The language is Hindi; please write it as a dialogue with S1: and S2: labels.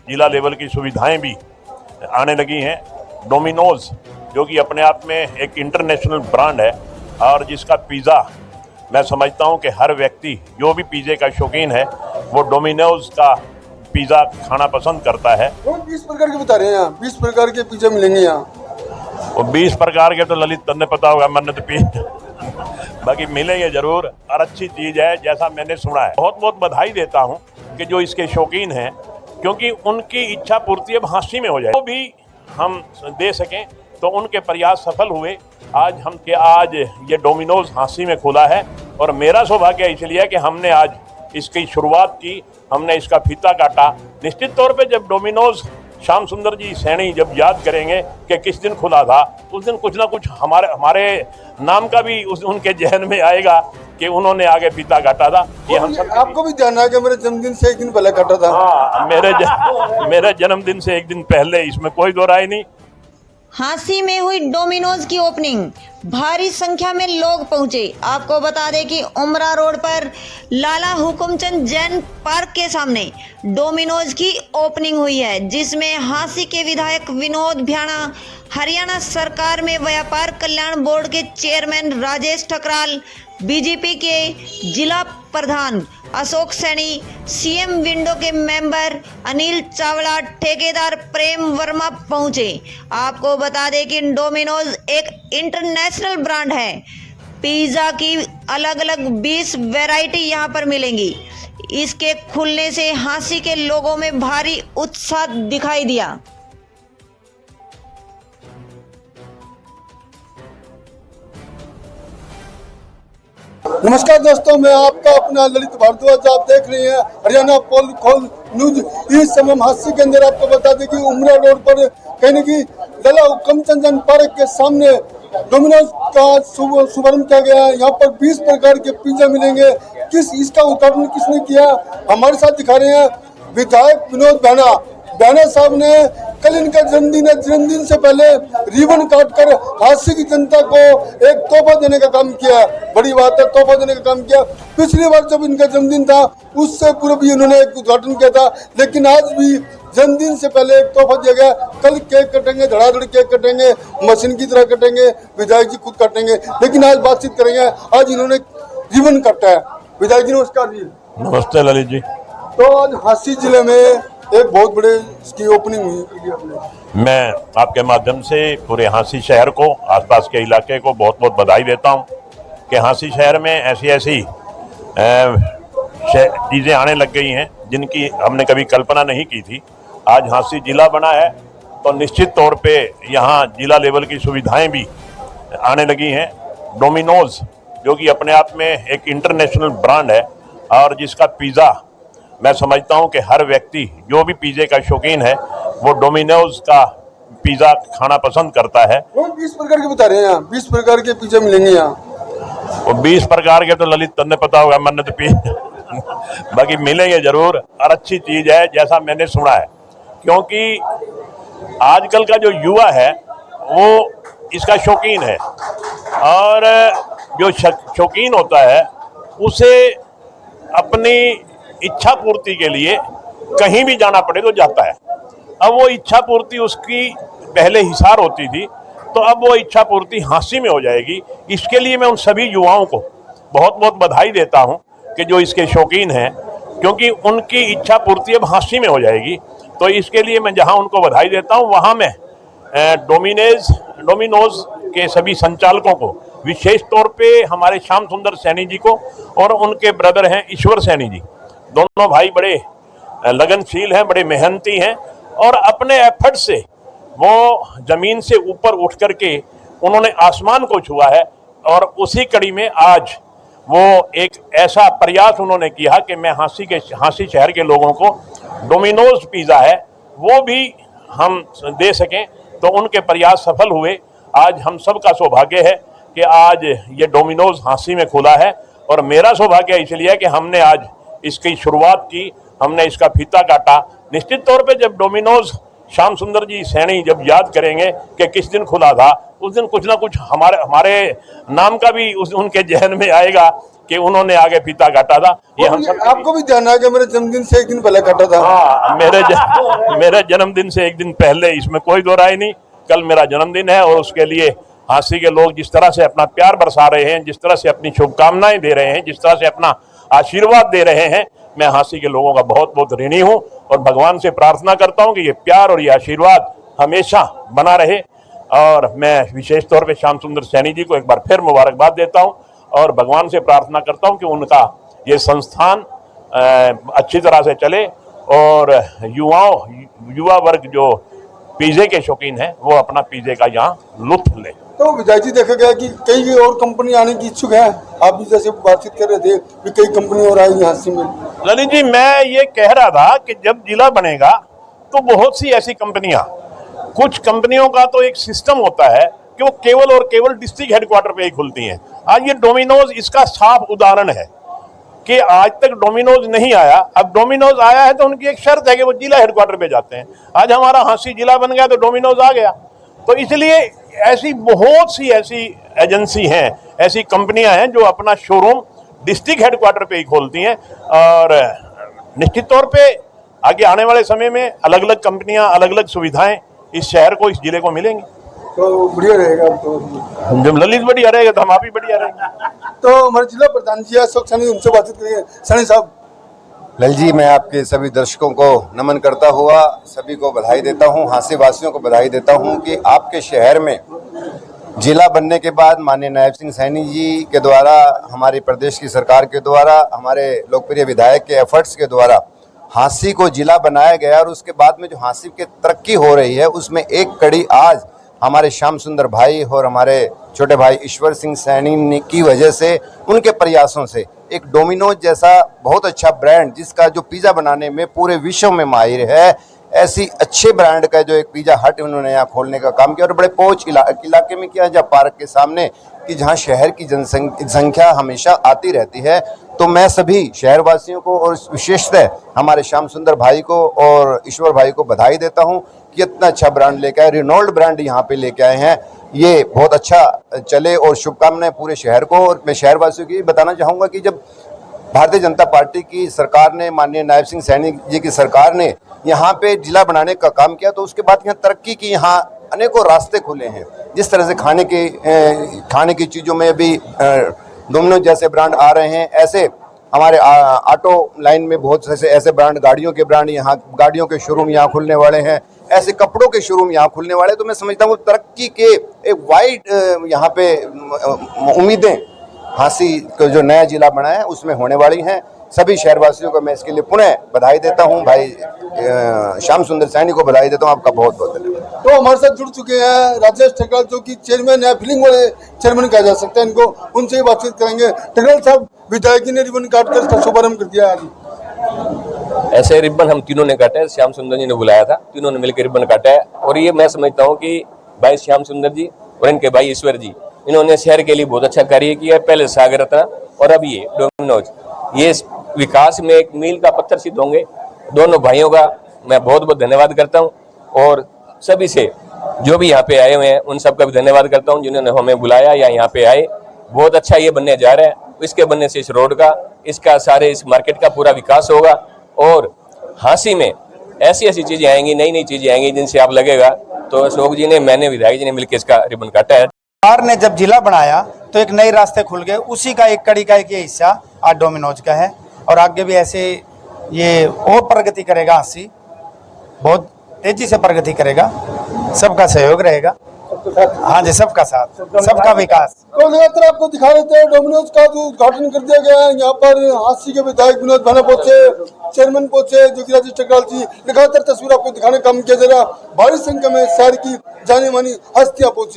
S1: जिला लेवल की सुविधाएं भी आने लगी हैं। डोमिनोज जो कि अपने आप में एक इंटरनेशनल ब्रांड है और जिसका पिज़्ज़ा मैं समझता हूं कि हर व्यक्ति जो भी पिज़्ज़े का शौकीन है वो डोमिनोज का पिज़्ज़ा खाना पसंद करता है।
S2: वो 20 प्रकार के बता रहे हैं, यहाँ 20 प्रकार के पिज़्ज़ा मिलेंगे यहाँ।
S1: वो 20 प्रकार के तो ललित तन्ने पता होगा, मैंने तो पी बाकी मिलेंगे जरूर और अच्छी चीज़ है जैसा मैंने सुना है। बहुत बहुत बधाई देता हूं कि जो इसके शौकीन हैं, क्योंकि उनकी इच्छा पूर्ति अब हाँसी में हो जाए, वो भी हम दे सकें तो उनके प्रयास सफल हुए। आज ये डोमिनोज हाँसी में खुला है और मेरा सौभाग्य इसलिए है कि हमने आज इसकी शुरुआत की, हमने इसका फीता काटा। निश्चित तौर पे जब डोमिनोज श्याम सुंदर जी सैनी जब याद करेंगे कि किस दिन खुला था, उस दिन कुछ ना कुछ हमारे नाम का भी उनके जहन में आएगा कि उन्होंने आगे फीता काटा था। ये हम सब
S2: आपको भी ध्यान है कि मेरे जन्मदिन से एक दिन पहले काटा था।
S1: हाँ, मेरे जन्मदिन से एक दिन पहले, इसमें कोई दो राय नहीं।
S3: हाँसी में हुई डोमिनोज की ओपनिंग, भारी संख्या में लोग पहुंचे। आपको बता दें कि उमरा रोड पर लाला हुकुमचंद जैन पार्क के सामने डोमिनोज की ओपनिंग हुई है, जिसमें हाँसी के विधायक विनोद भ्याणा, हरियाणा सरकार में व्यापार कल्याण बोर्ड के चेयरमैन राजेश ठकराल, बीजेपी के जिला प्रधान अशोक सैनी, सीएम विंडो के मेंबर अनिल चावला, ठेकेदार प्रेम वर्मा पहुंचे। आपको बता दें कि डोमिनोज एक इंटरनेशनल ब्रांड है। पिज़्ज़ा की अलग अलग 20 वैरायटी यहां पर मिलेंगी। इसके खुलने से हाँसी के लोगों में भारी उत्साह दिखाई दिया।
S2: नमस्कार दोस्तों, मैं आपका अपना ललित भारद्वाज। आप देख रहे हैं हरियाणा पोल खोल न्यूज। इस समय हम हाँसी के अंदर आपको बता दें कि उमरा रोड पर कहीं ना कहीं लाला हुकुमचंद जैन पार्क के सामने डोमिनोज का शुभारंभ किया गया है। यहाँ पर 20 प्रकार के पिज़्ज़ा मिलेंगे। इसका उद्घाटन किसने किया, हमारे साथ दिखा रहे हैं विधायक विनोद भ्याणा साहब ने। कल इनका जन्मदिन है, जन्मदिन से पहले रिबन काटकर हाँसी की जनता को एक तोहफा देने का काम किया। बड़ी बात है, तोहफा देने का काम किया। पिछली बार जब इनका जन्मदिन था उससे पूर्व भी उन्होंने एक उद्घाटन किया था, लेकिन आज भी जन्मदिन से पहले एक तोहफा दिया गया। कल केक कटेंगे, धड़ाधड़ केक कटेंगे, मशीन की तरह कटेंगे, विधायक जी खुद काटेंगे, लेकिन आज बातचीत करेंगे। आज इन्होंने रिबन काटा है। विधायक जी नमस्कार जी।
S1: नमस्ते ललित जी।
S2: तो आज हाँसी जिले में एक बहुत बड़े इसकी ओपनिंग हुई।
S1: मैं आपके माध्यम से पूरे हाँसी शहर को, आसपास के इलाके को बहुत बहुत बधाई देता हूं कि हाँसी शहर में ऐसी चीज़ें आने लग गई हैं जिनकी हमने कभी कल्पना नहीं की थी। आज हाँसी जिला बना है तो निश्चित तौर पे यहाँ जिला लेवल की सुविधाएं भी आने लगी हैं। डोमिनोज जो कि अपने आप में एक इंटरनेशनल ब्रांड है और जिसका पिज़्ज़ा मैं समझता हूं कि हर व्यक्ति जो भी पिज़्ज़े का शौकीन है वो डोमिनोज का पिज़्ज़ा खाना पसंद करता है।
S2: वो 20 प्रकार के बता रहे हैं, यहाँ 20 प्रकार के पिज़्ज़ा मिलेंगे यहाँ।
S1: वो 20 प्रकार के तो ललित तन्ने पता होगा, मैंने तो पी बाकी मिलेंगे जरूर और अच्छी चीज़ है जैसा मैंने सुना है, क्योंकि आजकल का जो युवा है वो इसका शौकीन है और जो शौकीन होता है उसे अपनी इच्छा पूर्ति के लिए कहीं भी जाना पड़े तो जाता है। अब वो इच्छा पूर्ति उसकी पहले हिसार होती थी, तो अब वो इच्छा पूर्ति हाँसी में हो जाएगी। इसके लिए मैं उन सभी युवाओं को बहुत बहुत बधाई देता हूं कि जो इसके शौकीन हैं, क्योंकि उनकी इच्छा पूर्ति अब हाँसी में हो जाएगी। तो इसके लिए मैं जहां उनको बधाई देता हूं वहां मैं डोमिनोज के सभी संचालकों को, विशेष तौर पे हमारे श्याम सुंदर सैनी जी को और उनके ब्रदर हैं ईश्वर सैनी जी, दोनों भाई बड़े लगनशील हैं, बड़े मेहनती हैं और अपने एफर्ट से वो जमीन से ऊपर उठ करके उन्होंने आसमान को छुआ है। और उसी कड़ी में आज वो एक ऐसा प्रयास उन्होंने किया कि मैं हाँसी शहर के लोगों को डोमिनोज पिज़्ज़ा है वो भी हम दे सकें, तो उनके प्रयास सफल हुए। आज हम सब का सौभाग्य है कि आज ये डोमिनोज हाँसी में खुला है और मेरा सौभाग्य इसलिए है कि हमने आज इसकी शुरुआत की, हमने इसका फीता काटा। निश्चित तौर पे जब डोमिनोज श्याम सुंदर जी सैनी जब याद करेंगे कि किस दिन खुला था, उस दिन कुछ ना कुछ हमारे नाम का भी उनके जहन में आएगा कि उन्होंने आगे फीता काटा था। ये हम सब
S2: आपको भी ध्यान है कि मेरे जन्मदिन से एक दिन पहले काटा था।
S1: हाँ, मेरे जन्मदिन से एक दिन पहले, इसमें कोई दो राय नहीं। कल मेरा जन्मदिन है और उसके लिए हांसी के लोग जिस तरह से अपना प्यार बरसा रहे हैं, जिस तरह से अपनी शुभकामनाएं दे रहे हैं, जिस तरह से अपना आशीर्वाद दे रहे हैं, मैं हांसी के लोगों का बहुत बहुत ऋणी हूं और भगवान से प्रार्थना करता हूं कि ये प्यार और ये आशीर्वाद हमेशा बना रहे। और मैं विशेष तौर पे श्याम सुंदर सैनी जी को एक बार फिर मुबारकबाद देता हूं और भगवान से प्रार्थना करता हूं कि उनका ये संस्थान अच्छी तरह से चले और युवा वर्ग जो पिज़्ज़े के शौकीन है वो अपना पिज़्ज़े का यहाँ लुत्फ ले।
S2: तो विजय जी, देखा गया कि कई और कंपनी आने की इच्छुक है। आप भी जैसे बातचीत कर रहे थे कि कई कंपनी और आएगी हांसी में।
S1: ललित जी, मैं ये कह रहा था कि जब जिला बनेगा तो बहुत सी ऐसी कंपनियां, कुछ कंपनियों का तो एक सिस्टम होता है कि वो केवल और केवल डिस्ट्रिक्ट हेडक्वार्टर पे ही खुलती हैं। आज ये डोमिनोज इसका साफ उदाहरण है कि आज तक डोमिनोज नहीं आया, अब डोमिनोज आया है तो उनकी एक शर्त है कि वो जिला हेडक्वार्टर पे जाते हैं। आज हमारा हांसी जिला बन गया तो डोमिनोज आ गया। तो इसलिए ऐसी बहुत सी ऐसी एजेंसी हैं, ऐसी कंपनियां हैं जो अपना शोरूम डिस्ट्रिक्ट हेडक्वार्टर पे ही खोलती हैं और निश्चित तौर पे आगे आने वाले समय में अलग अलग कंपनियां, अलग अलग सुविधाएं इस शहर को, इस जिले को मिलेंगी।
S2: तो बढ़िया रहेगा। तो
S1: जब ललित बढ़िया रहेगा तो हम आप भी बढ़िया रहेंगे।
S2: तो हमारे जिला प्रधान जी अशोक सैनी, उनसे बातचीत करेंगे। सैनी साहब।
S4: ललित जी, मैं आपके सभी दर्शकों को नमन करता हुआ सभी को बधाई देता हूं, हांसी वासियों को बधाई देता हूं कि आपके शहर में जिला बनने के बाद माननीय नायब सिंह सैनी जी के द्वारा, हमारी प्रदेश की सरकार के द्वारा, हमारे लोकप्रिय विधायक के एफर्ट्स के द्वारा हांसी को जिला बनाया गया और उसके बाद में जो हांसी की तरक्की हो रही है उसमें एक कड़ी आज हमारे श्याम सुंदर भाई और हमारे छोटे भाई ईश्वर सिंह सैनी की वजह से, उनके प्रयासों से एक डोमिनोज जैसा बहुत अच्छा ब्रांड, जिसका जो पिज़्ज़ा बनाने में पूरे विश्व में माहिर है, ऐसी अच्छे ब्रांड का जो एक पिज़्ज़ा हट उन्होंने यहाँ खोलने का काम किया और बड़े पोच इलाके में किया, जहाँ पार्क के सामने, कि जहाँ शहर की जनसंख्या हमेशा आती रहती है। तो मैं सभी शहरवासियों को और विशेषतः हमारे श्याम सुंदर भाई को और ईश्वर भाई को बधाई देता हूँ कि इतना अच्छा ब्रांड लेके आए, रिनोल्ड ब्रांड यहाँ पे लेके आए हैं। ये बहुत अच्छा चले और शुभकामनाएं पूरे शहर को। और मैं शहरवासियों की बताना चाहूँगा कि जब भारतीय जनता पार्टी की सरकार ने, माननीय नायब सिंह सैनी जी की सरकार ने यहाँ पे जिला बनाने का काम किया तो उसके बाद यहाँ तरक्की की, यहाँ अनेकों रास्ते खुले हैं। जिस तरह से खाने की चीज़ों में भी डोमिनोज जैसे ब्रांड आ रहे हैं, ऐसे हमारे ऑटो लाइन में बहुत से ऐसे ब्रांड, गाड़ियों के ब्रांड, यहाँ गाड़ियों के शोरूम यहाँ खुलने वाले हैं, ऐसे कपड़ों के शोरूम यहाँ खुलने वाले। तो मैं समझता हूँ तरक्की के एक वाइड यहाँ पे उम्मीदें हांसी को जो नया जिला बना है उसमें होने वाली हैं। सभी शहरवासियों को मैं इसके लिए पुनः बधाई देता हूं। भाई श्याम सुंदर सैनी को बधाई देता हूं। आपका बहुत बहुत धन्यवाद।
S2: तो हमारे साथ जुड़ चुके हैं राजेश टेकराल, जो कि चेयरमैन है, फीलिंग वाले चेयरमैन कहा जा सकता है इनको, उनसे ही बातचीत करेंगे। टेकराल साहब, विधायक जी ने रिबन काट कर इसका शुभारंभ कर दिया आज।
S5: ऐसे रिबन हम तीनों ने काटा है, श्याम सुंदर जी ने बुलाया था, तीनों ने मिलकर रिबन काटा है। और ये मैं समझता हूँ कि भाई श्याम सुंदर जी और इनके भाई ईश्वर जी, इन्होंने शहर के लिए बहुत अच्छा कार्य किया। पहले सागर रत्ना और अब ये डोमिनोज, ये विकास में एक मील का पत्थर सिद्ध होंगे। दोनों भाइयों का मैं बहुत बहुत धन्यवाद करता हूं और सभी से जो भी यहाँ पे आए हुए हैं उन सबका भी धन्यवाद करता हूं जिन्होंने हमें बुलाया या यहाँ पे आए। बहुत अच्छा ये बनने जा रहा है। इसके बनने से इस रोड का, इसका सारे इस मार्केट का पूरा विकास होगा और हांसी में ऐसी ऐसी चीजें आएंगी, नई नई चीजें आएंगी जिनसे आप लगेगा। तो अशोक जी ने, मैंने, विधायक जी ने मिलकर इसका रिबन काटा है।
S6: सरकार ने जब जिला बनाया तो एक नए रास्ते खुल गए, उसी का एक कड़ी का एक ये हिस्सा आज डोमिनोज का है और आगे भी ऐसे ये और प्रगति करेगा। हांसी बहुत तेजी से प्रगति करेगा, सबका सहयोग रहेगा। हाँ जी, सबका साथ, सबका विकास।
S2: तो लगातार आपको दिखा रहे थे डोमिनोज का जो उद्घाटन कर दिया गया है। यहाँ पर हांसी के विधायक विनोद भाना पहुंचे, चेयरमैन पहुंचे, जो कि राजेश टेकराल जी, लगातार तस्वीर आपको दिखाने का काम किया जा रहा। भारी संख्या में शहर की जानी मानी हस्तियां पहुंची।